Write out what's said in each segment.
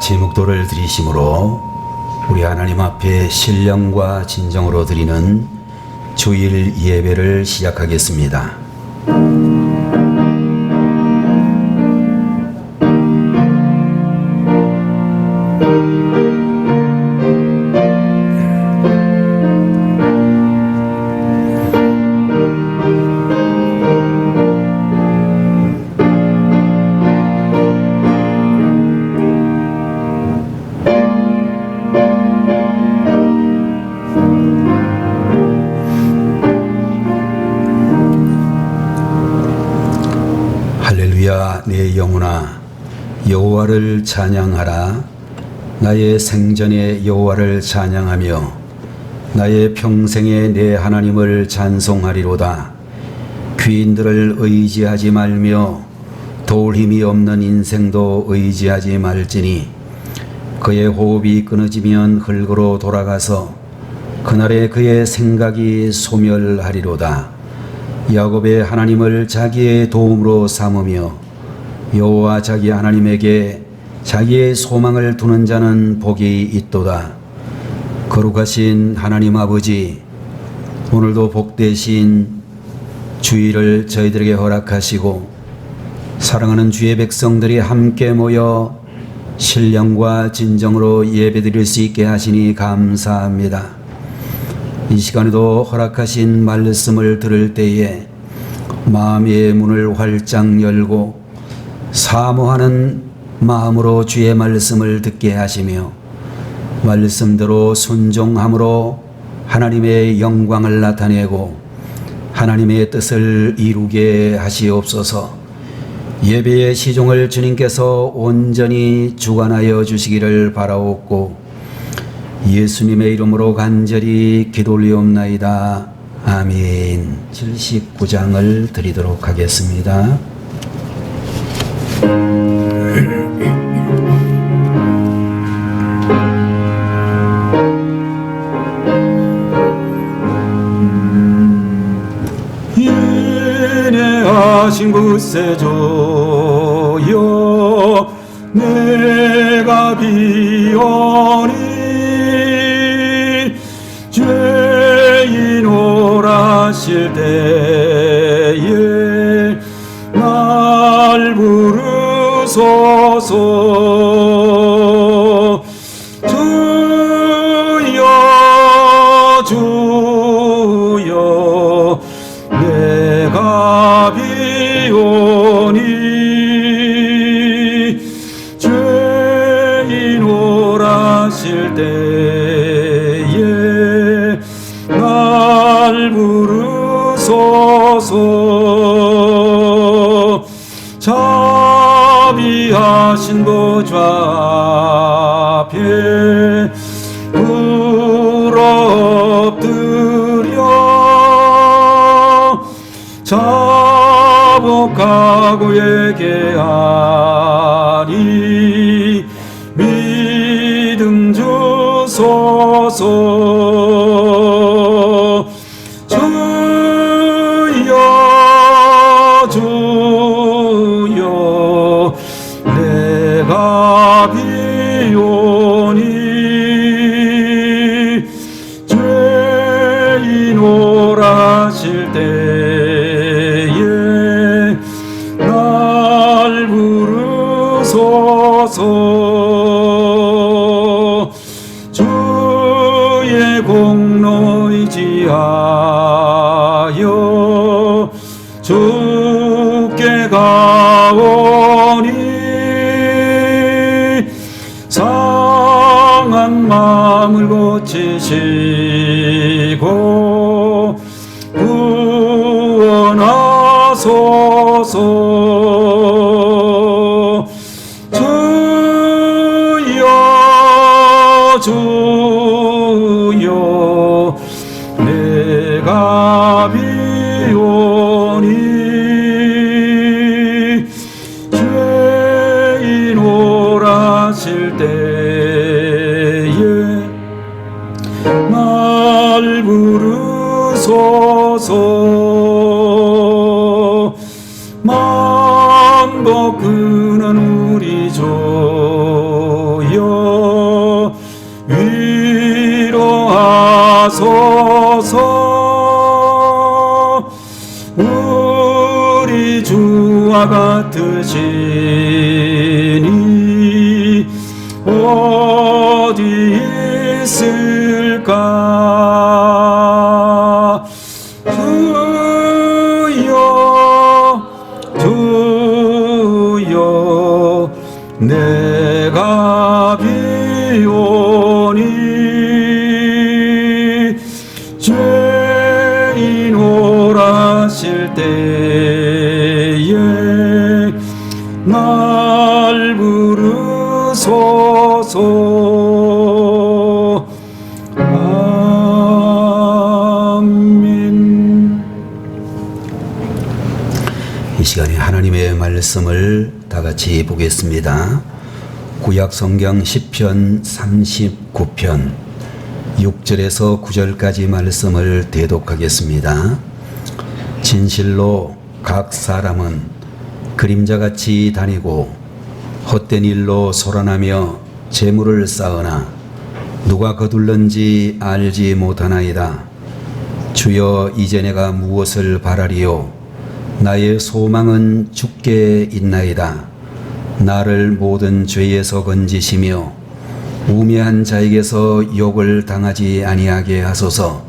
같이 묵도를 드리심으로 우리 하나님 앞에 신령과 진정으로 드리는 주일 예배를 시작하겠습니다. 할렐루야. 내 영혼아 여호와를 찬양하라. 나의 생전에 여호와를 찬양하며 나의 평생에 내 하나님을 찬송하리로다. 귀인들을 의지하지 말며 도울 힘이 없는 인생도 의지하지 말지니 그의 호흡이 끊어지면 흙으로 돌아가서 그날에 그의 생각이 소멸하리로다. 야곱의 하나님을 자기의 도움으로 삼으며 여호와 자기 하나님에게 자기의 소망을 두는 자는 복이 있도다. 거룩하신 하나님 아버지, 오늘도 복되신 주일을 저희들에게 허락하시고 사랑하는 주의 백성들이 함께 모여 신령과 진정으로 예배드릴 수 있게 하시니 감사합니다. 이 시간에도 허락하신 말씀을 들을 때에 마음의 문을 활짝 열고 사모하는 마음으로 주의 말씀을 듣게 하시며 말씀대로 순종함으로 하나님의 영광을 나타내고 하나님의 뜻을 이루게 하시옵소서. 예배의 시종을 주님께서 온전히 주관하여 주시기를 바라옵고 예수님의 이름으로 간절히 기도 올리옵나이다. 아멘. 79장을 드리도록 하겠습니다. 인내하신 구세주여 내가 비오니 죄인 오라실 때에 날 부르소서. 주여 주여 내가 비오니 죄인 오라실 때에 날 부르소서. 자비하신 보좌 앞에 엎드려 자복하고 얘기하니 믿음 주소서. 주여 주여 내가 비오니 죄인 오라실 때에 날 부르소서. 주의 공로 의지하여 주께 가오니 상한 마음을 고치시고 구원하소서. 주여 주여 내가 비오니 죄인 오라실 때에 날 부르소서. 만복 그는 우리 주여 위로하소서. 우리 주와 같으시니 어디 있을까. 주여 내가 비오니 죄인 오라실 때에 날 부르소서. 아멘. 이 시간에 하나님의 말씀을 다 같이 보겠습니다. 구약 성경 시편 39편 6절에서 9절까지 말씀을 대독하겠습니다. 진실로 각 사람은 그림자같이 다니고 헛된 일로 소란하며 재물을 쌓으나 누가 거둘는지 알지 못하나이다. 주여, 이제 내가 무엇을 바라리요? 나의 소망은 주께 있나이다. 나를 모든 죄에서 건지시며 우매한 자에게서 욕을 당하지 아니하게 하소서.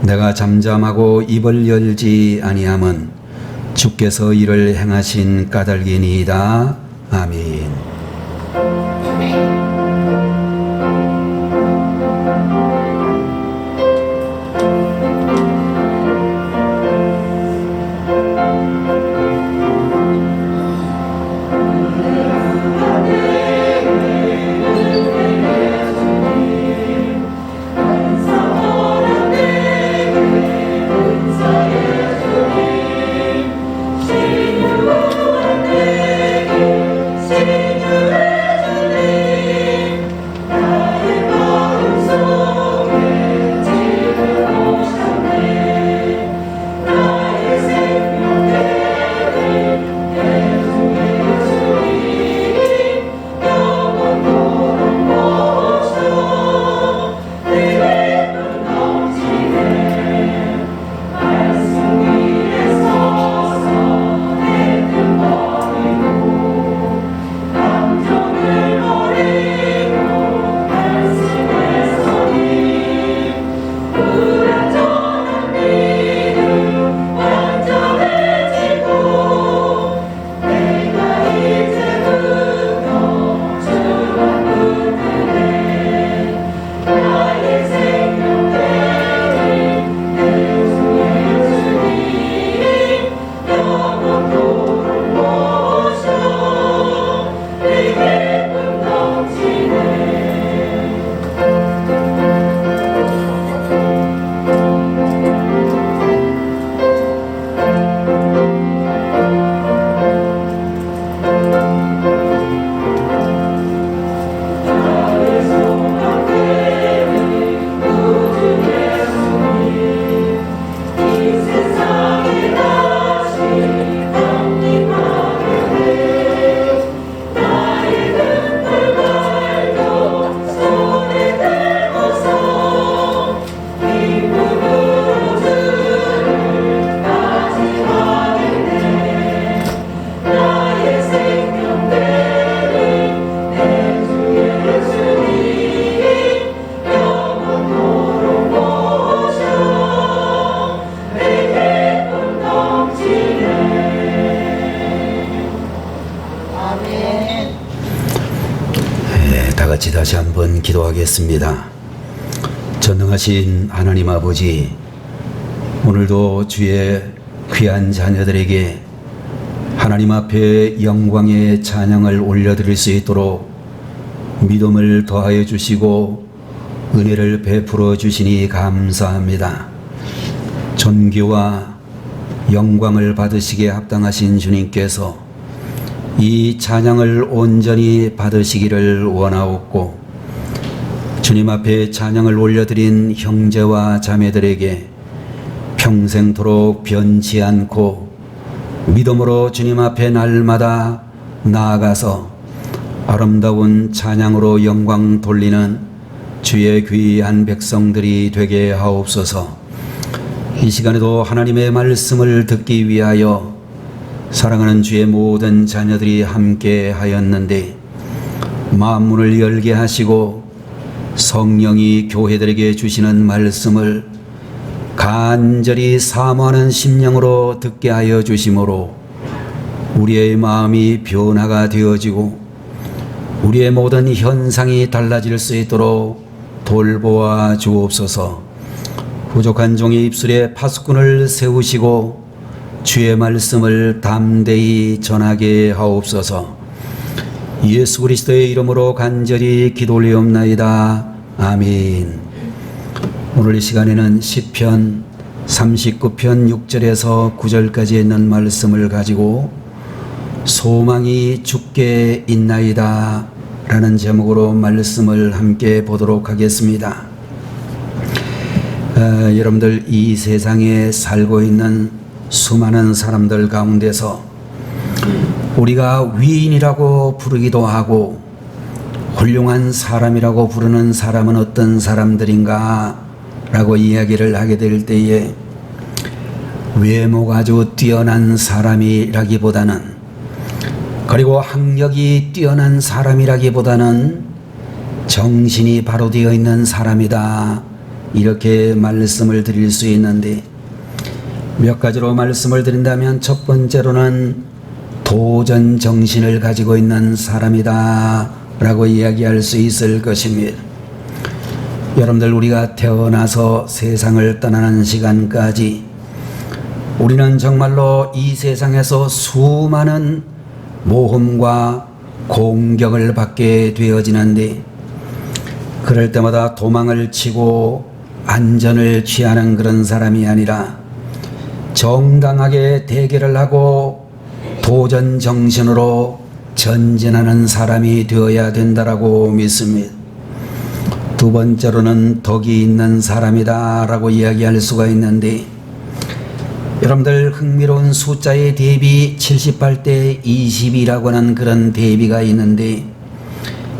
내가 잠잠하고 입을 열지 아니함은 주께서 이를 행하신 까닭이니이다. 아멘. 같이 다시 한번 기도하겠습니다. 전능하신 하나님 아버지, 오늘도 주의 귀한 자녀들에게 하나님 앞에 영광의 찬양을 올려드릴 수 있도록 믿음을 더하여 주시고 은혜를 베풀어 주시니 감사합니다. 존귀와 영광을 받으시기에 합당하신 주님께서 이 찬양을 온전히 받으시기를 원하옵고, 주님 앞에 찬양을 올려드린 형제와 자매들에게 평생토록 변치 않고 믿음으로 주님 앞에 날마다 나아가서 아름다운 찬양으로 영광 돌리는 주의 귀한 백성들이 되게 하옵소서. 이 시간에도 하나님의 말씀을 듣기 위하여 사랑하는 주의 모든 자녀들이 함께 하였는데 마음문을 열게 하시고 성령이 교회들에게 주시는 말씀을 간절히 사모하는 심령으로 듣게 하여 주심으로 우리의 마음이 변화가 되어지고 우리의 모든 현상이 달라질 수 있도록 돌보아 주옵소서. 부족한 종의 입술에 파수꾼을 세우시고 주의 말씀을 담대히 전하게 하옵소서. 예수 그리스도의 이름으로 간절히 기도 올리옵나이다. 아멘. 오늘 이 시간에는 시편 39편 6절에서 9절까지 있는 말씀을 가지고 소망이 주께 있나이다 라는 제목으로 말씀을 함께 보도록 하겠습니다. 여러분들, 이 세상에 살고 있는 수많은 사람들 가운데서 우리가 위인이라고 부르기도 하고 훌륭한 사람이라고 부르는 사람은 어떤 사람들인가 라고 이야기를 하게 될 때에 외모가 아주 뛰어난 사람이라기보다는, 그리고 학력이 뛰어난 사람이라기보다는 정신이 바로 되어 있는 사람이다, 이렇게 말씀을 드릴 수 있는데, 몇 가지로 말씀을 드린다면 첫 번째로는 도전 정신을 가지고 있는 사람이다 라고 이야기할 수 있을 것입니다. 여러분들, 우리가 태어나서 세상을 떠나는 시간까지 우리는 정말로 이 세상에서 수많은 모험과 공격을 받게 되어지는데, 그럴 때마다 도망을 치고 안전을 취하는 그런 사람이 아니라 정당하게 대결을 하고 도전 정신으로 전진하는 사람이 되어야 된다라고 믿습니다. 두 번째로는 덕이 있는 사람이다 라고 이야기할 수가 있는데, 여러분들, 흥미로운 숫자의 대비 78대 20이라고 하는 그런 대비가 있는데,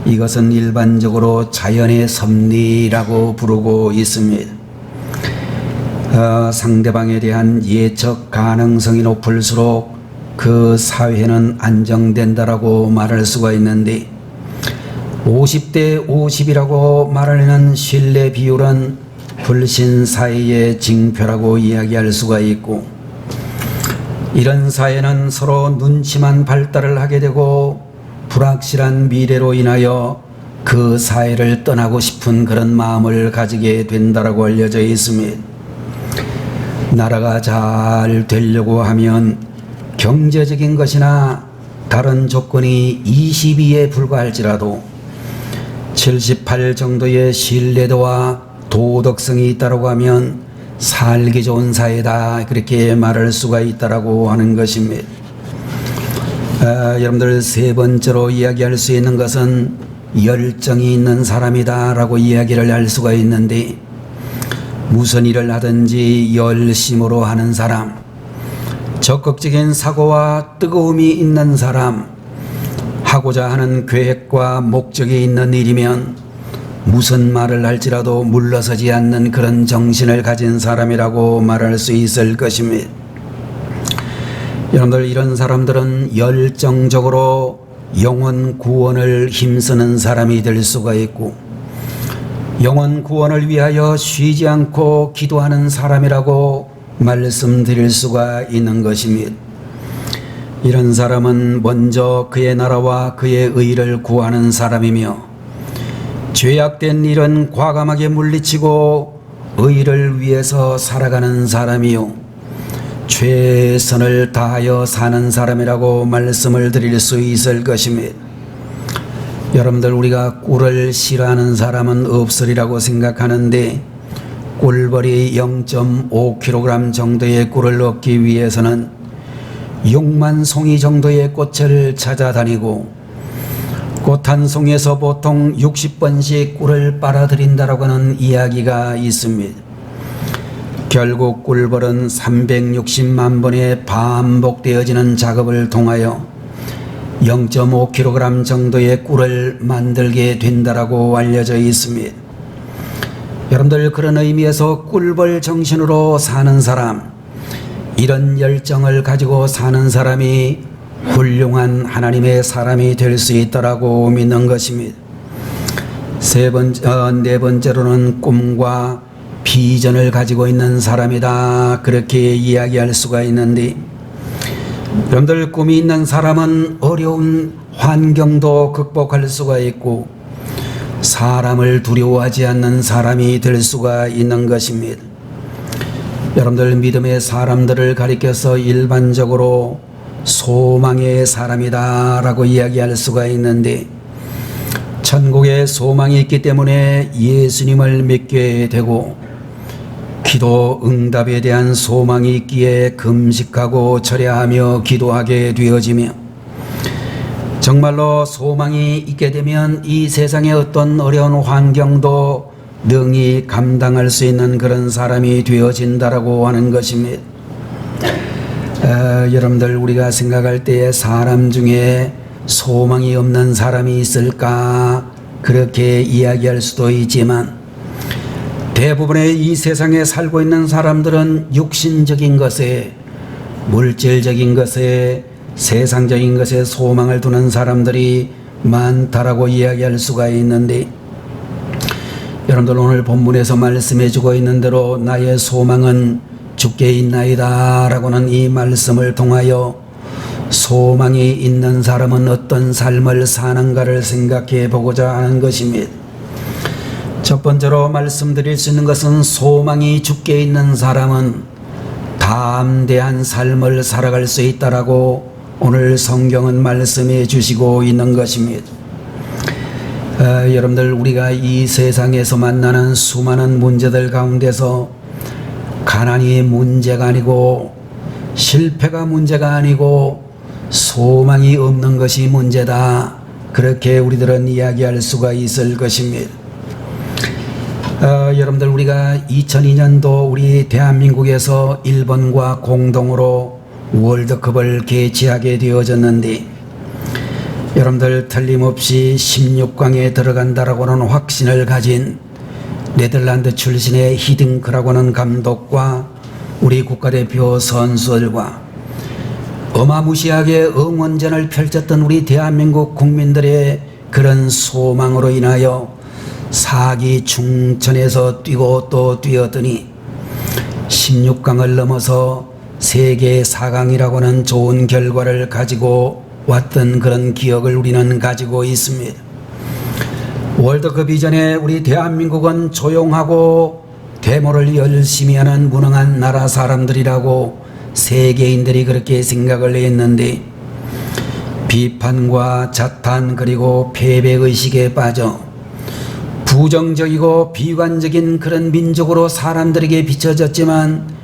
이것은 일반적으로 자연의 섭리라고 부르고 있습니다. 상대방에 대한 예측 가능성이 높을수록 그 사회는 안정된다라고 말할 수가 있는데, 50대 50이라고 말하는 신뢰 비율은 불신 사회의 징표라고 이야기할 수가 있고, 이런 사회는 서로 눈치만 발달을 하게 되고 불확실한 미래로 인하여 그 사회를 떠나고 싶은 그런 마음을 가지게 된다라고 알려져 있습니다. 나라가 잘 되려고 하면 경제적인 것이나 다른 조건이 22에 불과할지라도 78 정도의 신뢰도와 도덕성이 있다고 하면 살기 좋은 사회다, 그렇게 말할 수가 있다라고 하는 것입니다. 여러분들, 세 번째로 이야기할 수 있는 것은 열정이 있는 사람이다 라고 이야기를 할 수가 있는데, 무슨 일을 하든지 열심으로 하는 사람, 적극적인 사고와 뜨거움이 있는 사람, 하고자 하는 계획과 목적이 있는 일이면 무슨 말을 할지라도 물러서지 않는 그런 정신을 가진 사람이라고 말할 수 있을 것입니다. 여러분들, 이런 사람들은 열정적으로 영혼 구원을 힘쓰는 사람이 될 수가 있고, 영혼 구원을 위하여 쉬지 않고 기도하는 사람이라고 말씀드릴 수가 있는 것입니다. 이런 사람은 먼저 그의 나라와 그의 의를 구하는 사람이며, 죄악된 일은 과감하게 물리치고 의를 위해서 살아가는 사람이요, 최선을 다하여 사는 사람이라고 말씀을 드릴 수 있을 것입니다. 여러분들, 우리가 꿀을 싫어하는 사람은 없으리라고 생각하는데, 꿀벌이 0.5kg 정도의 꿀을 얻기 위해서는 6만 송이 정도의 꽃을 찾아다니고, 꽃 한 송이에서 보통 60번씩 꿀을 빨아들인다라고 하는 이야기가 있습니다. 결국 꿀벌은 360만 번의 반복되어지는 작업을 통하여 0.5kg 정도의 꿀을 만들게 된다라고 알려져 있습니다. 여러분들 그런 의미에서 꿀벌 정신으로 사는 사람, 이런 열정을 가지고 사는 사람이 훌륭한 하나님의 사람이 될 수 있다라고 믿는 것입니다. 네 번째로는 꿈과 비전을 가지고 있는 사람이다, 그렇게 이야기할 수가 있는데, 여러분들 꿈이 있는 사람은 어려운 환경도 극복할 수가 있고 사람을 두려워하지 않는 사람이 될 수가 있는 것입니다. 여러분들 믿음의 사람들을 가리켜서 일반적으로 소망의 사람이다 라고 이야기할 수가 있는데, 천국에 소망이 있기 때문에 예수님을 믿게 되고 기도 응답에 대한 소망이 있기에 금식하고 철야하며 기도하게 되어지며, 정말로 소망이 있게 되면 이 세상의 어떤 어려운 환경도 능히 감당할 수 있는 그런 사람이 되어진다라고 하는 것입니다. 여러분들 우리가 생각할 때에 사람 중에 소망이 없는 사람이 있을까, 그렇게 이야기할 수도 있지만 대부분의 이 세상에 살고 있는 사람들은 육신적인 것에, 물질적인 것에, 세상적인 것에 소망을 두는 사람들이 많다라고 이야기할 수가 있는데, 여러분들 오늘 본문에서 말씀해 주고 있는 대로 나의 소망은 주께 있나이다 라고는 이 말씀을 통하여 소망이 있는 사람은 어떤 삶을 사는가를 생각해 보고자 하는 것입니다. 첫 번째로 말씀드릴 수 있는 것은, 소망이 주께 있는 사람은 담대한 삶을 살아갈 수 있다라고 오늘 성경은 말씀해 주시고 있는 것입니다. 여러분들 우리가 이 세상에서 만나는 수많은 문제들 가운데서 가난이 문제가 아니고 실패가 문제가 아니고 소망이 없는 것이 문제다, 그렇게 우리들은 이야기할 수가 있을 것입니다. 여러분들 우리가 2002년도 우리 대한민국에서 일본과 공동으로 월드컵을 개최하게 되어졌는데, 여러분들 틀림없이 16강에 들어간다라고는 확신을 가진 네덜란드 출신의 히딩크라고는 감독과 우리 국가대표 선수들과 어마무시하게 응원전을 펼쳤던 우리 대한민국 국민들의 그런 소망으로 인하여 사기 충천에서 뛰고 또 뛰었더니 16강을 넘어서 세계 4강이라고 하는 좋은 결과를 가지고 왔던 그런 기억을 우리는 가지고 있습니다. 월드컵 이전에 우리 대한민국은 조용하고 데모를 열심히 하는 무능한 나라 사람들이라고 세계인들이 그렇게 생각을 했는데, 비판과 자탄 그리고 패배의식에 빠져 부정적이고 비관적인 그런 민족으로 사람들에게 비춰졌지만,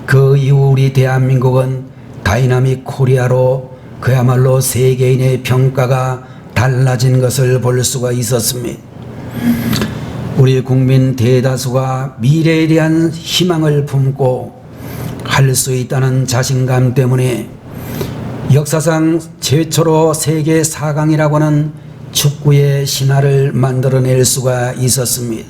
그 이후 우리 대한민국은 다이나믹 코리아로 그야말로 세계인의 평가가 달라진 것을 볼 수가 있었습니다. 우리 국민 대다수가 미래에 대한 희망을 품고 할 수 있다는 자신감 때문에 역사상 최초로 세계 4강이라고 하는 축구의 신화를 만들어낼 수가 있었습니다.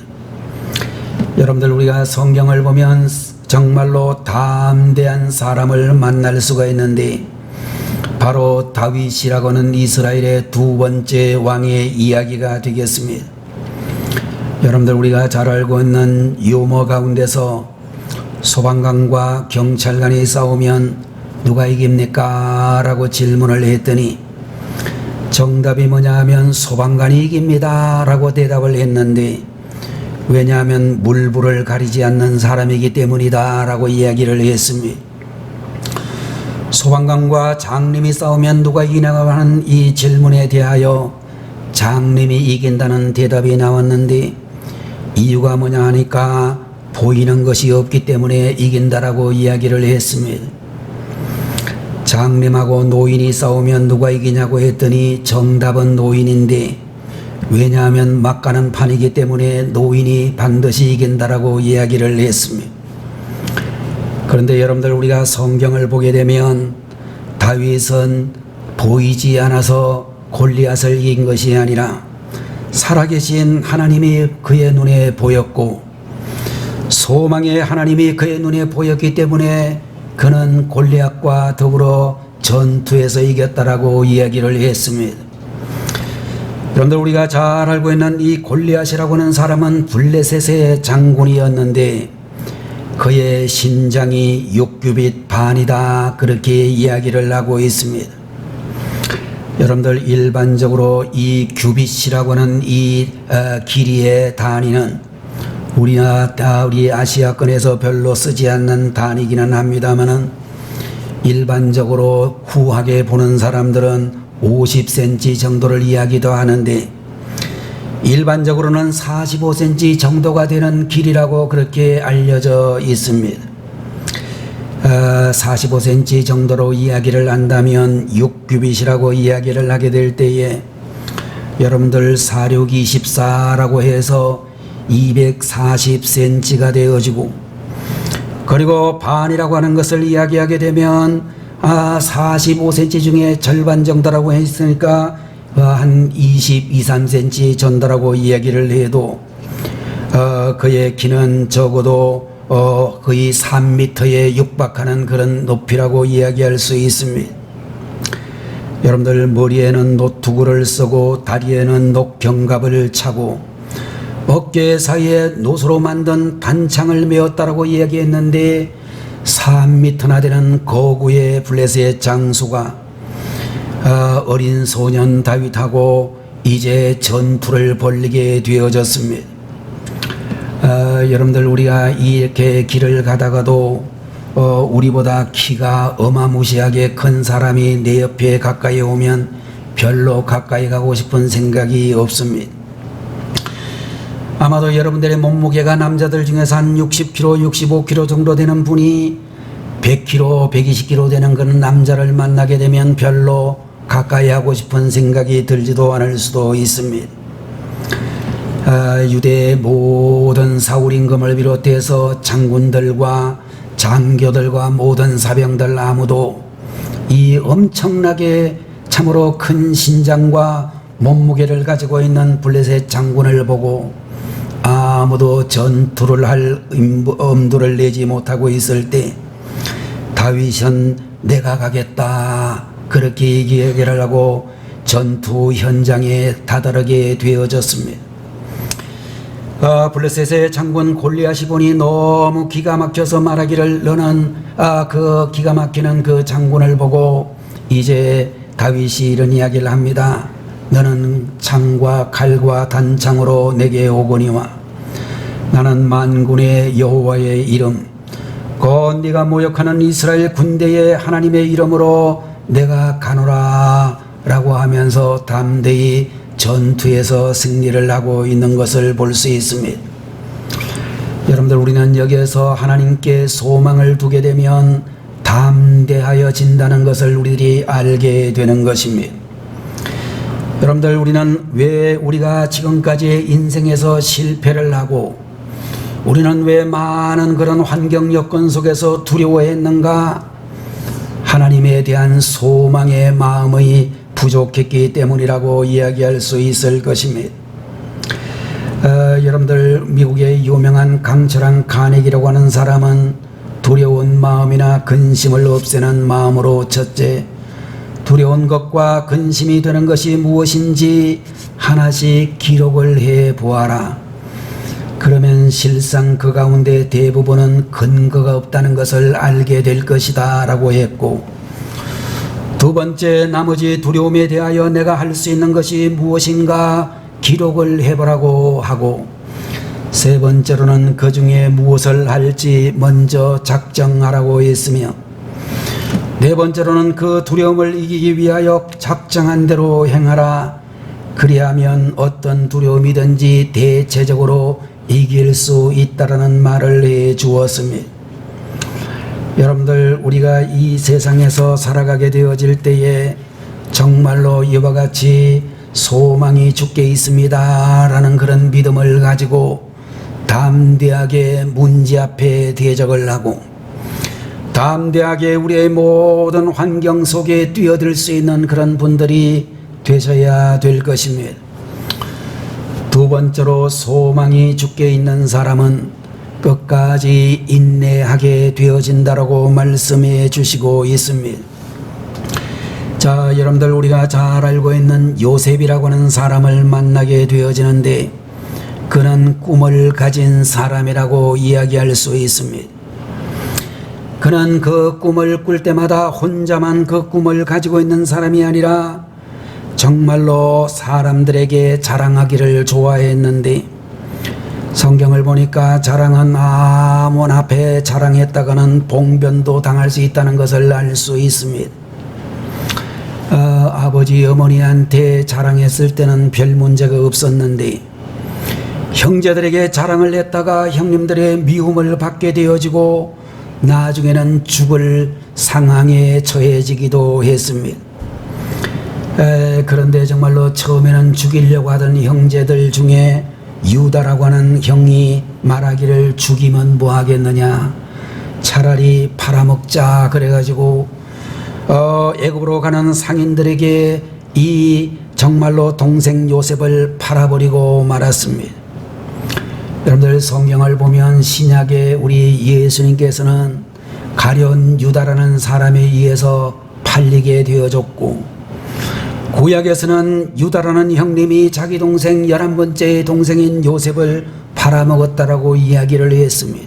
여러분들 우리가 성경을 보면 정말로 담대한 사람을 만날 수가 있는데, 바로 다윗이라고 하는 이스라엘의 두 번째 왕의 이야기가 되겠습니다. 여러분들 우리가 잘 알고 있는 유머 가운데서 소방관과 경찰관이 싸우면 누가 이깁니까? 라고 질문을 했더니 정답이 뭐냐 하면 소방관이 이깁니다 라고 대답을 했는데, 왜냐하면 물불을 가리지 않는 사람이기 때문이다 라고 이야기를 했습니다. 소방관과 장님이 싸우면 누가 이기냐고 하는 이 질문에 대하여 장님이 이긴다는 대답이 나왔는데, 이유가 뭐냐 하니까 보이는 것이 없기 때문에 이긴다라고 이야기를 했습니다. 장님하고 노인이 싸우면 누가 이기냐고 했더니 정답은 노인인데, 왜냐하면 막가는 판이기 때문에 노인이 반드시 이긴다라고 이야기를 했습니다. 그런데 여러분들 우리가 성경을 보게 되면 다윗은 보이지 않아서 골리앗을 이긴 것이 아니라 살아계신 하나님이 그의 눈에 보였고, 소망의 하나님이 그의 눈에 보였기 때문에 그는 골리앗과 더불어 전투에서 이겼다라고 이야기를 했습니다. 여러분들, 우리가 잘 알고 있는 이 골리앗이라고 하는 사람은 블레셋의 장군이었는데 그의 신장이 6규빗 반이다, 그렇게 이야기를 하고 있습니다. 여러분들, 일반적으로 이 규빗이라고 하는 이 길이의 단위는 우리 아시아권에서 별로 쓰지 않는 단위기는 합니다만은 일반적으로 후하게 보는 사람들은 50cm 정도를 이야기도 하는데 일반적으로는 45cm 정도가 되는 길이라고 그렇게 알려져 있습니다. 45cm 정도로 이야기를 한다면 6규빗이라고 이야기를 하게 될 때에 여러분들 4624라고 해서 240cm가 되어지고, 그리고 반이라고 하는 것을 이야기하게 되면 45cm 중에 절반 정도라고 했으니까 한 22, 3cm 정도라고 이야기를 해도 그의 키는 적어도 거의 3m에 육박하는 그런 높이라고 이야기할 수 있습니다. 여러분들, 머리에는 노투구를 쓰고 다리에는 녹경갑을 차고 어깨 사이에 노소로 만든 단창을 메었다라고 이야기했는데 3m나 되는 거구의 블레셋의 장수가 어린 소년 다윗하고 이제 전투를 벌이게 되어졌습니다. 여러분들, 우리가 이렇게 길을 가다가도 우리보다 키가 어마무시하게 큰 사람이 내 옆에 가까이 오면 별로 가까이 가고 싶은 생각이 없습니다. 아마도 여러분들의 몸무게가 남자들 중에서 한 60kg, 65kg 정도 되는 분이 100kg, 120kg 되는 그런 남자를 만나게 되면 별로 가까이 하고 싶은 생각이 들지도 않을 수도 있습니다. 유대의 모든 사울 임금을 비롯해서 장군들과 장교들과 모든 사병들 아무도 이 엄청나게 참으로 큰 신장과 몸무게를 가지고 있는 블레셋 장군을 보고 아무도 전투를 할 엄두를 내지 못하고 있을 때 다윗은 내가 가겠다, 그렇게 얘기를 하고 전투 현장에 다다르게 되어졌습니다. 블레셋의 장군 골리앗이 보니 너무 기가 막혀서 말하기를, 너는 그 기가 막히는 그 장군을 보고 이제 다윗이 이런 이야기를 합니다. 너는 창과 칼과 단창으로 내게 오거니와 나는 만군의 여호와의 이름 곧 네가 모욕하는 이스라엘 군대의 하나님의 이름으로 내가 가노라 라고 하면서 담대히 전투에서 승리를 하고 있는 것을 볼 수 있습니다. 여러분들, 우리는 여기에서 하나님께 소망을 두게 되면 담대하여진다는 것을 우리들이 알게 되는 것입니다. 여러분들, 우리는 왜 우리가 지금까지 인생에서 실패를 하고 우리는 왜 많은 그런 환경 여건 속에서 두려워했는가? 하나님에 대한 소망의 마음이 부족했기 때문이라고 이야기할 수 있을 것입니다. 여러분들, 미국의 유명한 강철한 카네기라고 하는 사람은 두려운 마음이나 근심을 없애는 마음으로 첫째, 두려운 것과 근심이 되는 것이 무엇인지 하나씩 기록을 해 보아라. 그러면 실상 그 가운데 대부분은 근거가 없다는 것을 알게 될 것이다 라고 했고, 두 번째, 나머지 두려움에 대하여 내가 할 수 있는 것이 무엇인가 기록을 해보라고 하고, 세 번째로는 그 중에 무엇을 할지 먼저 작정하라고 했으며, 네 번째로는 그 두려움을 이기기 위하여 작정한 대로 행하라. 그리하면 어떤 두려움이든지 대체적으로 이길 수 있다라는 말을 해 주었습니다. 여러분들, 우리가 이 세상에서 살아가게 되어질 때에 정말로 이와 같이 소망이 주께 있습니다 라는 그런 믿음을 가지고 담대하게 문제 앞에 대적을 하고 담대하게 우리의 모든 환경 속에 뛰어들 수 있는 그런 분들이 되셔야 될 것입니다. 두 번째로, 소망이 주께 있는 사람은 끝까지 인내하게 되어진다라고 말씀해 주시고 있습니다. 자, 여러분들 우리가 잘 알고 있는 요셉이라고 하는 사람을 만나게 되어지는데 그는 꿈을 가진 사람이라고 이야기할 수 있습니다. 그는 그 꿈을 꿀 때마다 혼자만 그 꿈을 가지고 있는 사람이 아니라 정말로 사람들에게 자랑하기를 좋아했는데 성경을 보니까 자랑은 아몬 앞에 자랑했다가는 봉변도 당할 수 있다는 것을 알 수 있습니다. 아버지 어머니한테 자랑했을 때는 별 문제가 없었는데 형제들에게 자랑을 했다가 형님들의 미움을 받게 되어지고 나중에는 죽을 상황에 처해지기도 했습니다. 그런데 정말로 처음에는 죽이려고 하던 형제들 중에 유다라고 하는 형이 말하기를 죽이면 뭐 하겠느냐, 차라리 팔아먹자 그래가지고 애굽으로 가는 상인들에게 이 정말로 동생 요셉을 팔아버리고 말았습니다. 여러분들 성경을 보면 신약에 우리 예수님께서는 가룟 유다라는 사람에 의해서 팔리게 되어졌고 구약에서는 유다라는 형님이 자기 동생 11번째 동생인 요셉을 팔아먹었다라고 이야기를 했습니다.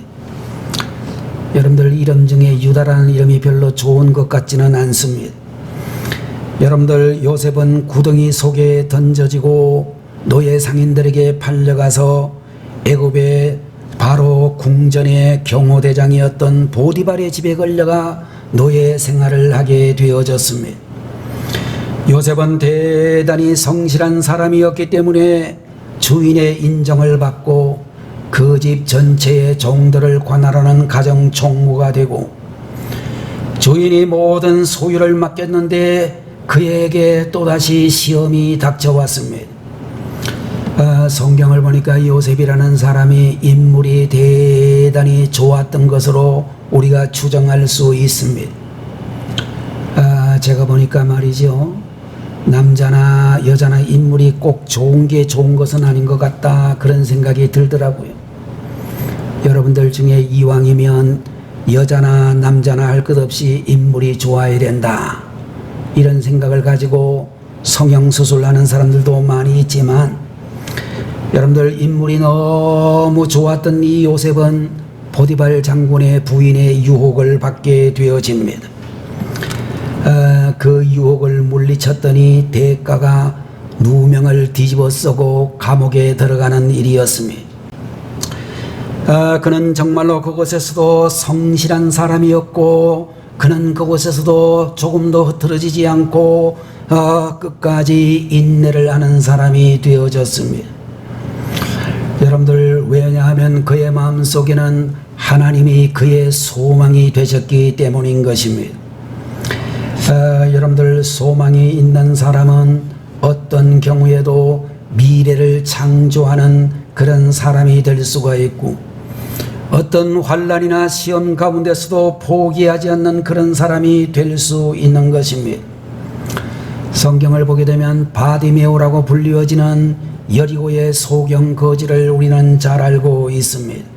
여러분들 이름 중에 유다라는 이름이 별로 좋은 것 같지는 않습니다. 여러분들 요셉은 구덩이 속에 던져지고 노예 상인들에게 팔려가서 애굽의 바로 궁전의 경호대장이었던 보디발의 집에 걸려가 노예 생활을 하게 되어졌습니다. 요셉은 대단히 성실한 사람이었기 때문에 주인의 인정을 받고 그 집 전체의 종들을 관할하는 가정 총무가 되고 주인이 모든 소유를 맡겼는데 그에게 또다시 시험이 닥쳐왔습니다. 성경을 보니까 요셉이라는 사람이 인물이 대단히 좋았던 것으로 우리가 추정할 수 있습니다. 제가 보니까 말이죠, 남자나 여자나 인물이 꼭 좋은 게 좋은 것은 아닌 것 같다 그런 생각이 들더라고요. 여러분들 중에 이왕이면 여자나 남자나 할 것 없이 인물이 좋아야 된다 이런 생각을 가지고 성형수술하는 사람들도 많이 있지만 여러분들 인물이 너무 좋았던 이 요셉은 보디발 장군의 부인의 유혹을 받게 되어집니다. 그 유혹을 물리쳤더니 대가가 누명을 뒤집어 쓰고 감옥에 들어가는 일이었습니다. 그는 정말로 그곳에서도 성실한 사람이었고 그는 그곳에서도 조금도 흐트러지지 않고 끝까지 인내를 하는 사람이 되어졌습니다. 여러분들 왜냐하면 그의 마음속에는 하나님이 그의 소망이 되셨기 때문인 것입니다. 여러분들 소망이 있는 사람은 어떤 경우에도 미래를 창조하는 그런 사람이 될 수가 있고 어떤 환난이나 시험 가운데서도 포기하지 않는 그런 사람이 될 수 있는 것입니다. 성경을 보게 되면 바디메오라고 불리워지는 여리고의 소경 거지를 우리는 잘 알고 있습니다.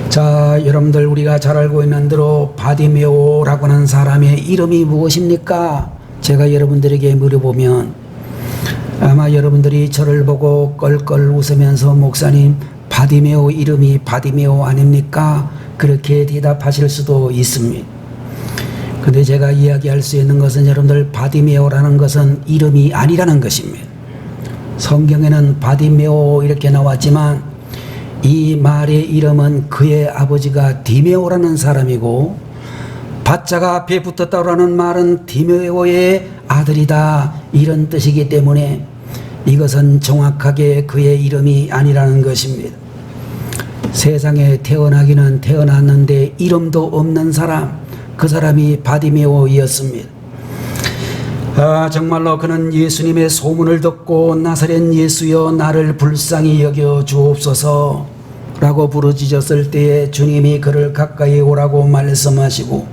자, 여러분들 우리가 잘 알고 있는 대로 바디메오라고 하는 사람의 이름이 무엇입니까? 제가 여러분들에게 물어보면 아마 여러분들이 저를 보고 껄껄 웃으면서 목사님 바디메오 이름이 바디메오 아닙니까? 그렇게 대답하실 수도 있습니다. 근데 제가 이야기할 수 있는 것은 여러분들 바디메오라는 것은 이름이 아니라는 것입니다. 성경에는 바디메오 이렇게 나왔지만 이 말의 이름은 그의 아버지가 디메오라는 사람이고 바자가 앞에 붙었다라는 말은 디메오의 아들이다 이런 뜻이기 때문에 이것은 정확하게 그의 이름이 아니라는 것입니다. 세상에 태어나기는 태어났는데 이름도 없는 사람, 그 사람이 바디메오였습니다. 정말로 그는 예수님의 소문을 듣고 나사렛 예수여 나를 불쌍히 여겨 주옵소서 라고 부르짖었을 때에 주님이 그를 가까이 오라고 말씀하시고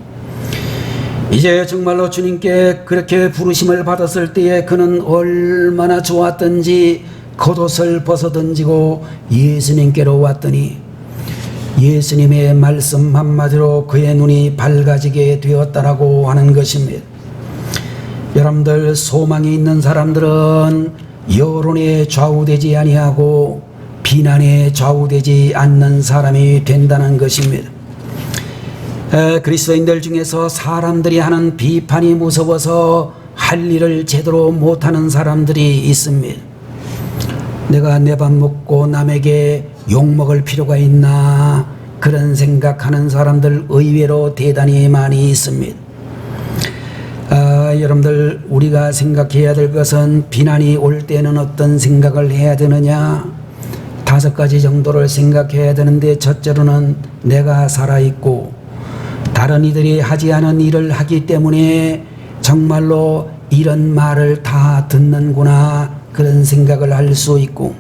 이제 정말로 주님께 그렇게 부르심을 받았을 때에 그는 얼마나 좋았던지 겉옷을 벗어던지고 예수님께로 왔더니 예수님의 말씀 한마디로 그의 눈이 밝아지게 되었다라고 하는 것입니다. 여러분들, 소망이 있는 사람들은 여론에 좌우되지 아니하고 비난에 좌우되지 않는 사람이 된다는 것입니다. 그리스도인들 중에서 사람들이 하는 비판이 무서워서 할 일을 제대로 못하는 사람들이 있습니다. 내가 내 밥 먹고 남에게 욕먹을 필요가 있나, 그런 생각하는 사람들 의외로 대단히 많이 있습니다. 여러분들, 우리가 생각해야 될 것은 비난이 올 때는 어떤 생각을 해야 되느냐, 5가지 정도를 생각해야 되는데, 첫째로는 내가 살아있고 다른 이들이 하지 않은 일을 하기 때문에 정말로 이런 말을 다 듣는구나, 그런 생각을 할 수 있고,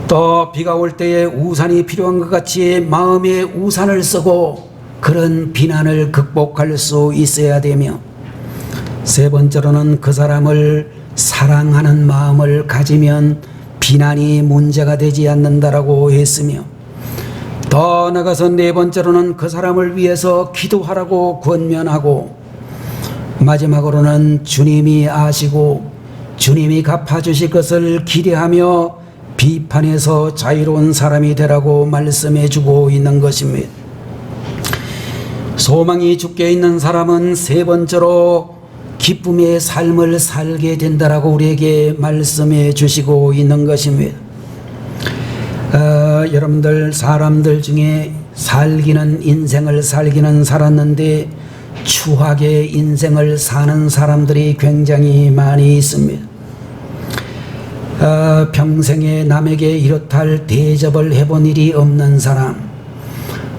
또 비가 올 때에 우산이 필요한 것 같이 마음에 우산을 쓰고 그런 비난을 극복할 수 있어야 되며, 세 번째로는 그 사람을 사랑하는 마음을 가지면 비난이 문제가 되지 않는다라고 했으며, 더 나아가서 네 번째로는 그 사람을 위해서 기도하라고 권면하고, 마지막으로는 주님이 아시고 주님이 갚아주실 것을 기대하며 비판에서 자유로운 사람이 되라고 말씀해주고 있는 것입니다. 소망이 죽게 있는 사람은 세 번째로 기쁨의 삶을 살게 된다라고 우리에게 말씀해 주시고 있는 것입니다. 여러분들, 사람들 중에 인생을 살기는 살았는데 추하게 인생을 사는 사람들이 굉장히 많이 있습니다. 평생에 남에게 이렇다 할 대접을 해본 일이 없는 사람,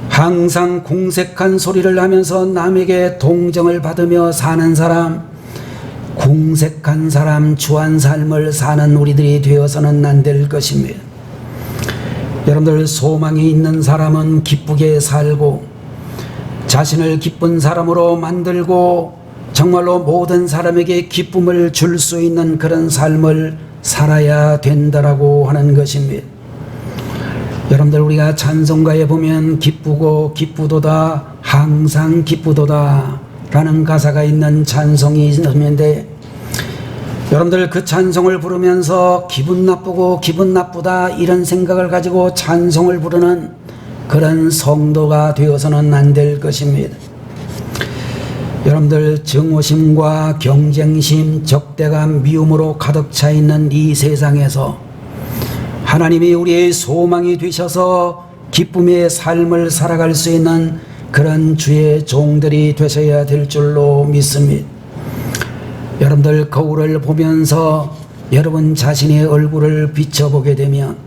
항상 궁색한 소리를 하면서 남에게 동정을 받으며 사는 사람, 궁색한 사람, 추한 삶을 사는 우리들이 되어서는 안 될 것입니다. 여러분들, 소망이 있는 사람은 기쁘게 살고 자신을 기쁜 사람으로 만들고 정말로 모든 사람에게 기쁨을 줄 수 있는 그런 삶을 살아야 된다라고 하는 것입니다. 여러분들, 우리가 찬송가에 보면 기쁘고 기쁘도다, 항상 기쁘도다 라는 가사가 있는 찬송이 있는데, 여러분들, 그 찬송을 부르면서 기분 나쁘고 기분 나쁘다 이런 생각을 가지고 찬송을 부르는 그런 성도가 되어서는 안 될 것입니다. 여러분들, 증오심과 경쟁심, 적대감, 미움으로 가득 차 있는 이 세상에서 하나님이 우리의 소망이 되셔서 기쁨의 삶을 살아갈 수 있는 그런 주의 종들이 되셔야 될 줄로 믿습니다. 여러분들, 거울을 보면서 여러분 자신의 얼굴을 비춰보게 되면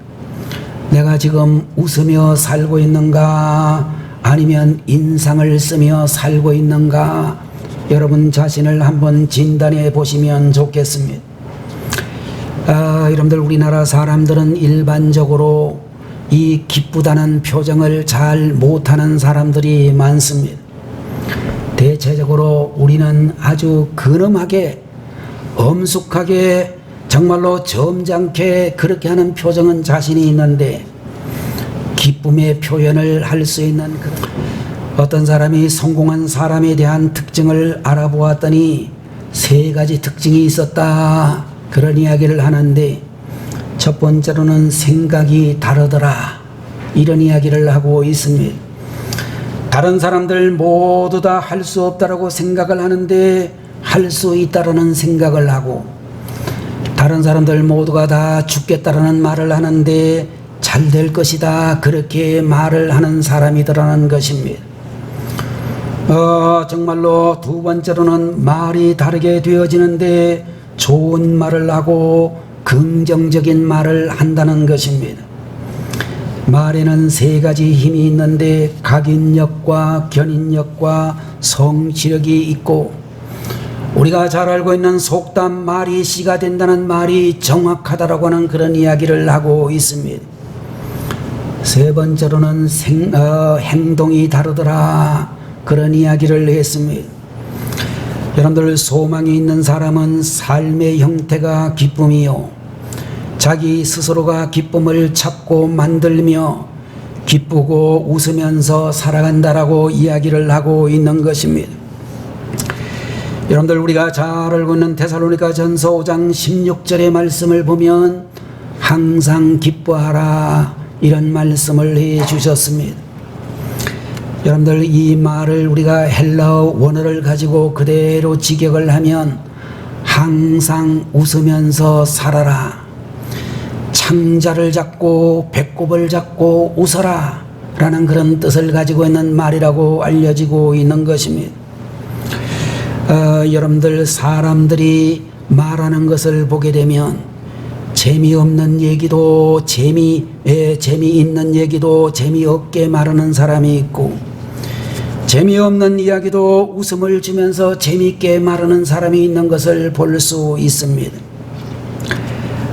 내가 지금 웃으며 살고 있는가, 아니면 인상을 쓰며 살고 있는가, 여러분 자신을 한번 진단해 보시면 좋겠습니다. 여러분들, 우리나라 사람들은 일반적으로 이 기쁘다는 표정을 잘 못하는 사람들이 많습니다. 대체적으로 우리는 아주 근엄하게, 엄숙하게, 정말로 점잖게 그렇게 하는 표정은 자신이 있는데, 기쁨의 표현을 할 수 있는 어떤 사람이 성공한 사람에 대한 특징을 알아보았더니 3가지 특징이 있었다, 그런 이야기를 하는데, 첫 번째로는 생각이 다르더라, 이런 이야기를 하고 있습니다. 다른 사람들 모두 다 할 수 없다라고 생각을 하는데 할 수 있다라는 생각을 하고, 다른 사람들 모두가 다 죽겠다라는 말을 하는데 잘 될 것이다, 그렇게 말을 하는 사람이더라는 것입니다. 정말로 두 번째로는 말이 다르게 되어지는데 좋은 말을 하고 긍정적인 말을 한다는 것입니다. 말에는 3가지 힘이 있는데 각인력과 견인력과 성취력이 있고, 우리가 잘 알고 있는 속담, 말이 씨가 된다는 말이 정확하다라고 하는 그런 이야기를 하고 있습니다. 세 번째로는 행동이 다르더라, 그런 이야기를 했습니다. 여러분들, 소망이 있는 사람은 삶의 형태가 기쁨이요, 자기 스스로가 기쁨을 찾고 만들며 기쁘고 웃으면서 살아간다라고 이야기를 하고 있는 것입니다. 여러분들, 우리가 잘 알고 있는 데살로니가 전서 5장 16절의 말씀을 보면 항상 기뻐하라 이런 말씀을 해 주셨습니다. 여러분들, 이 말을 우리가 헬라어 원어를 가지고 그대로 직역을 하면 항상 웃으면서 살아라, 창자를 잡고 배꼽을 잡고 웃어라 라는 그런 뜻을 가지고 있는 말이라고 알려지고 있는 것입니다. 여러분들, 사람들이 말하는 것을 보게 되면 재미없는 얘기도 재미있는 얘기도 재미없게 말하는 사람이 있고, 재미없는 이야기도 웃음을 주면서 재미있게 말하는 사람이 있는 것을 볼 수 있습니다.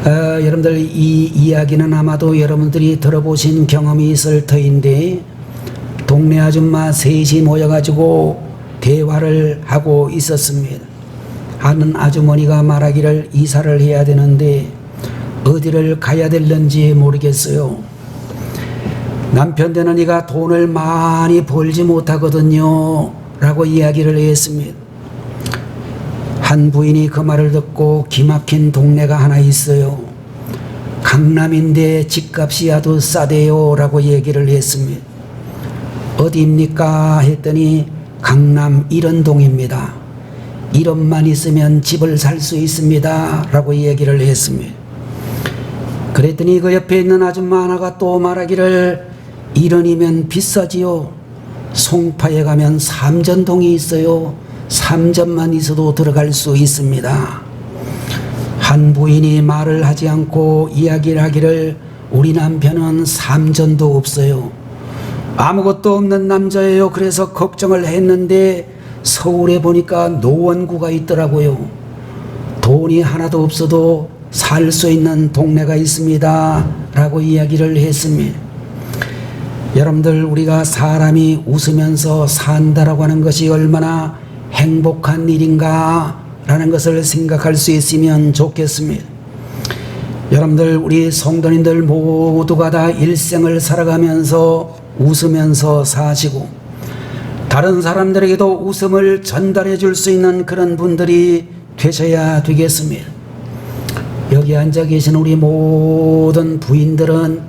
여러분들, 이 이야기는 아마도 여러분들이 들어보신 경험이 있을 터인데, 동네 아줌마 셋이 모여가지고 대화를 하고 있었습니다. 하는 아주머니가 말하기를 이사를 해야 되는데 어디를 가야 될는지 모르겠어요. 남편 되는 이가 돈을 많이 벌지 못하거든요 라고 이야기를 했습니다. 한 부인이 그 말을 듣고 기막힌 동네가 하나 있어요. 강남인데 집값이 아주 싸대요 라고 얘기를 했습니다. 어디입니까 했더니 강남 일원동입니다. 1원만 있으면 집을 살 수 있습니다 라고 얘기를 했습니다. 그랬더니 그 옆에 있는 아줌마 하나가 또 말하기를 1원이면 비싸지요. 송파에 가면 삼전동이 있어요. 3전만 있어도 들어갈 수 있습니다. 한 부인이 말을 하지 않고 이야기를 하기를 우리 남편은 3전도 없어요. 아무것도 없는 남자예요. 그래서 걱정을 했는데 서울에 보니까 노원구가 있더라고요. 돈이 하나도 없어도 살 수 있는 동네가 있습니다 라고 이야기를 했습니다. 여러분들, 우리가 사람이 웃으면서 산다라고 하는 것이 얼마나 행복한 일인가 라는 것을 생각할 수 있으면 좋겠습니다. 여러분들, 우리 성도님들 모두가 다 일생을 살아가면서 웃으면서 사시고 다른 사람들에게도 웃음을 전달해 줄 수 있는 그런 분들이 되셔야 되겠습니다. 여기 앉아 계신 우리 모든 부인들은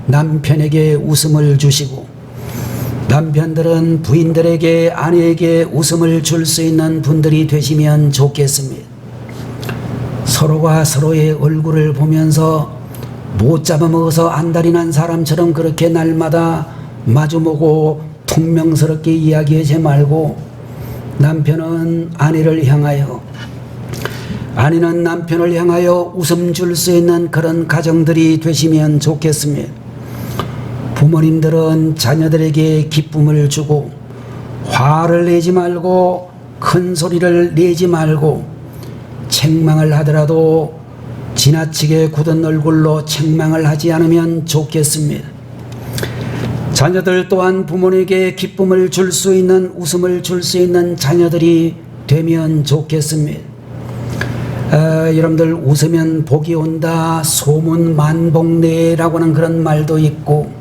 남편에게 웃음을 주시고, 남편들은 부인들에게, 아내에게 웃음을 줄 수 있는 분들이 되시면 좋겠습니다. 서로가 서로의 얼굴을 보면서 못 잡아먹어서 안달이 난 사람처럼 그렇게 날마다 마주보고 퉁명스럽게 이야기하지 말고, 남편은 아내를 향하여, 아내는 남편을 향하여 웃음 줄 수 있는 그런 가정들이 되시면 좋겠습니다. 부모님들은 자녀들에게 기쁨을 주고 화를 내지 말고 큰 소리를 내지 말고, 책망을 하더라도 지나치게 굳은 얼굴로 책망을 하지 않으면 좋겠습니다. 자녀들 또한 부모님에게 기쁨을 줄 수 있는, 웃음을 줄 수 있는 자녀들이 되면 좋겠습니다. 여러분들, 웃으면 복이 온다, 소문 만복내라고 하는 그런 말도 있고,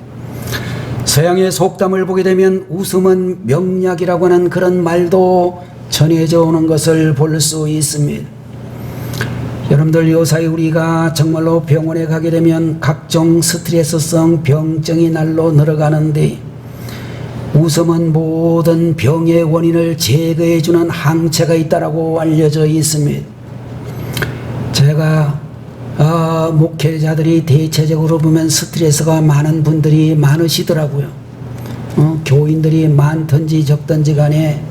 서양의 속담을 보게 되면 웃음은 명약이라고 하는 그런 말도 전해져 오는 것을 볼 수 있습니다. 여러분들, 요사이 우리가 정말로 병원에 가게 되면 각종 스트레스성 병증이 날로 늘어가는데, 웃음은 모든 병의 원인을 제거해 주는 항체가 있다라고 알려져 있습니다. 제가 목회자들이 대체적으로 보면 스트레스가 많은 분들이 많으시더라고요. 교인들이 많든지 적든지 간에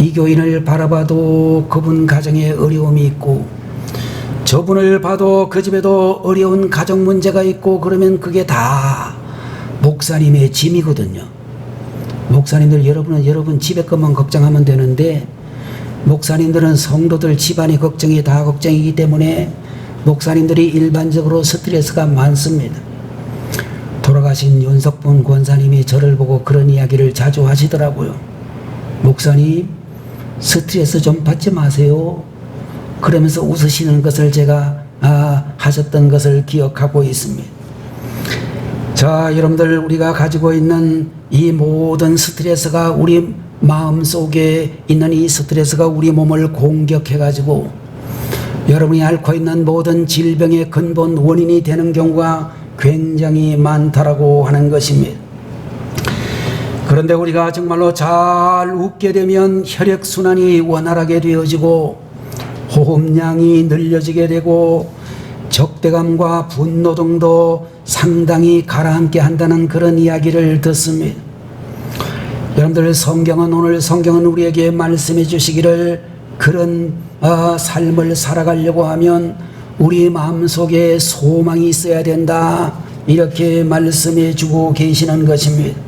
이 교인을 바라봐도 그분 가정에 어려움이 있고, 저분을 봐도 그 집에도 어려운 가정 문제가 있고, 그러면 그게 다 목사님의 짐이거든요. 목사님들, 여러분은 여러분 집에 것만 걱정하면 되는데, 목사님들은 성도들 집안의 걱정이 다 걱정이기 때문에 목사님들이 일반적으로 스트레스가 많습니다. 돌아가신 윤석분 권사님이 저를 보고 그런 이야기를 자주 하시더라고요. 목사님, 스트레스 좀 받지 마세요. 그러면서 웃으시는 것을 제가 하셨던 것을 기억하고 있습니다. 자, 여러분들, 우리가 가지고 있는 이 모든 스트레스가, 우리 마음속에 있는 이 스트레스가 우리 몸을 공격해 가지고 여러분이 앓고 있는 모든 질병의 근본 원인이 되는 경우가 굉장히 많다라고 하는 것입니다. 그런데 우리가 정말로 잘 웃게 되면 혈액순환이 원활하게 되어지고 호흡량이 늘려지게 되고 적대감과 분노 등도 상당히 가라앉게 한다는 그런 이야기를 듣습니다. 여러분들, 오늘 성경은 우리에게 말씀해 주시기를 그런 삶을 살아가려고 하면 우리 마음속에 소망이 있어야 된다, 이렇게 말씀해 주고 계시는 것입니다.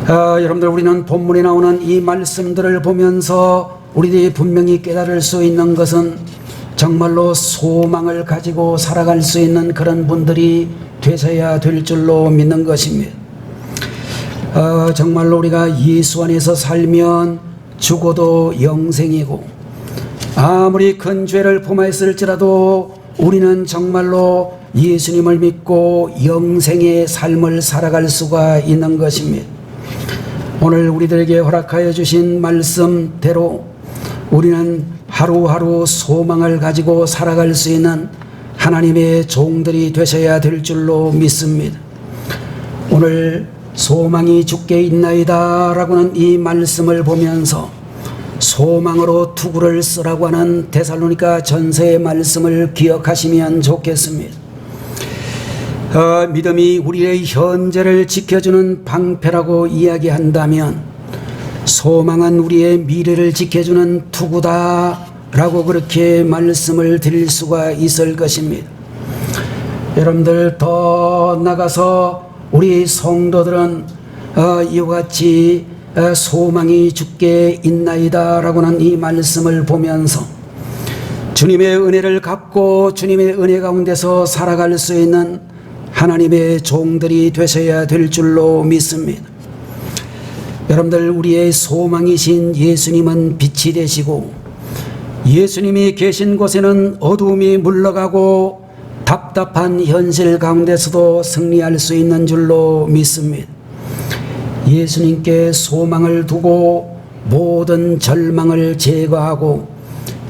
여러분들, 우리는 본문에 나오는 이 말씀들을 보면서 우리들이 분명히 깨달을 수 있는 것은 정말로 소망을 가지고 살아갈 수 있는 그런 분들이 되셔야 될 줄로 믿는 것입니다. 정말로 우리가 예수 안에서 살면 죽어도 영생이고, 아무리 큰 죄를 범하였을지라도 우리는 정말로 예수님을 믿고 영생의 삶을 살아갈 수가 있는 것입니다. 오늘 우리들에게 허락하여 주신 말씀대로 우리는 하루하루 소망을 가지고 살아갈 수 있는 하나님의 종들이 되셔야 될 줄로 믿습니다. 오늘 소망이 주께 있나이다 라고는 이 말씀을 보면서 소망으로 투구를 쓰라고 하는 데살로니가 전서의 말씀을 기억하시면 좋겠습니다. 믿음이 우리의 현재를 지켜주는 방패라고 이야기한다면 소망은 우리의 미래를 지켜주는 투구다 라고 그렇게 말씀을 드릴 수가 있을 것입니다. 여러분들, 더 나가서 우리 성도들은 이와 같이 소망이 주께 있나이다 라고는 이 말씀을 보면서 주님의 은혜를 갚고 주님의 은혜 가운데서 살아갈 수 있는 하나님의 종들이 되셔야 될 줄로 믿습니다. 여러분들, 우리의 소망이신 예수님은 빛이 되시고 예수님이 계신 곳에는 어두움이 물러가고 답답한 현실 가운데서도 승리할 수 있는 줄로 믿습니다. 예수님께 소망을 두고 모든 절망을 제거하고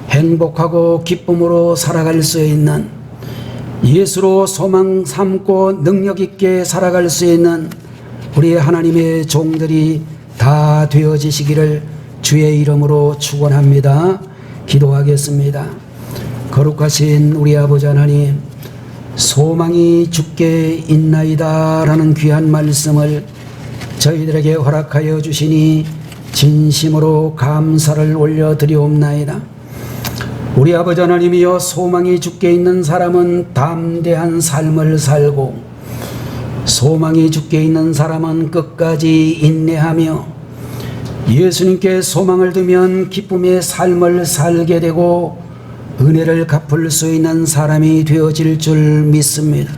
행복하고 기쁨으로 살아갈 수 있는, 예수로 소망 삼고 능력 있게 살아갈 수 있는 우리 하나님의 종들이 다 되어지시기를 주의 이름으로 축원합니다. 기도하겠습니다. 거룩하신 우리 아버지 하나님, 소망이 주께 있나이다 라는 귀한 말씀을 저희들에게 허락하여 주시니 진심으로 감사를 올려드리옵나이다. 우리 아버지 하나님이여, 소망이 주께 있는 사람은 담대한 삶을 살고 소망이 주께 있는 사람은 끝까지 인내하며 예수님께 소망을 두면 기쁨의 삶을 살게 되고 은혜를 갚을 수 있는 사람이 되어질 줄 믿습니다.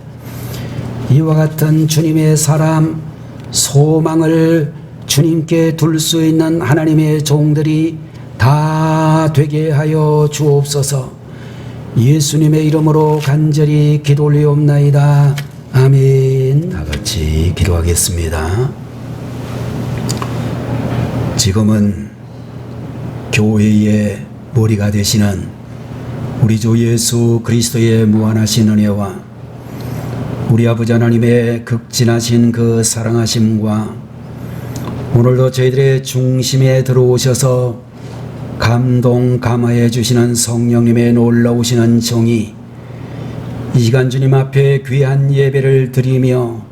이와 같은 주님의 사람, 소망을 주님께 둘 수 있는 하나님의 종들이 다 되게 하여 주옵소서. 예수님의 이름으로 간절히 기도 올리옵나이다. 아멘. 다 같이 기도하겠습니다. 지금은 교회의 머리가 되시는 우리 주 예수 그리스도의 무한하신 은혜와 우리 아버지 하나님의 극진하신 그 사랑하심과 오늘도 저희들의 중심에 들어오셔서 감동 감화해 주시는 성령님의 놀라우시는 정이 이 시간 주님 앞에 귀한 예배를 드리며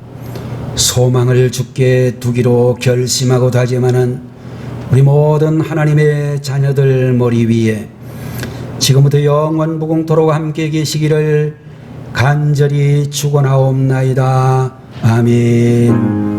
소망을 주께 두기로 결심하고 다짐하는 우리 모든 하나님의 자녀들 머리 위에 지금부터 영원 무궁토록 함께 계시기를 간절히 축원하옵나이다. 아멘.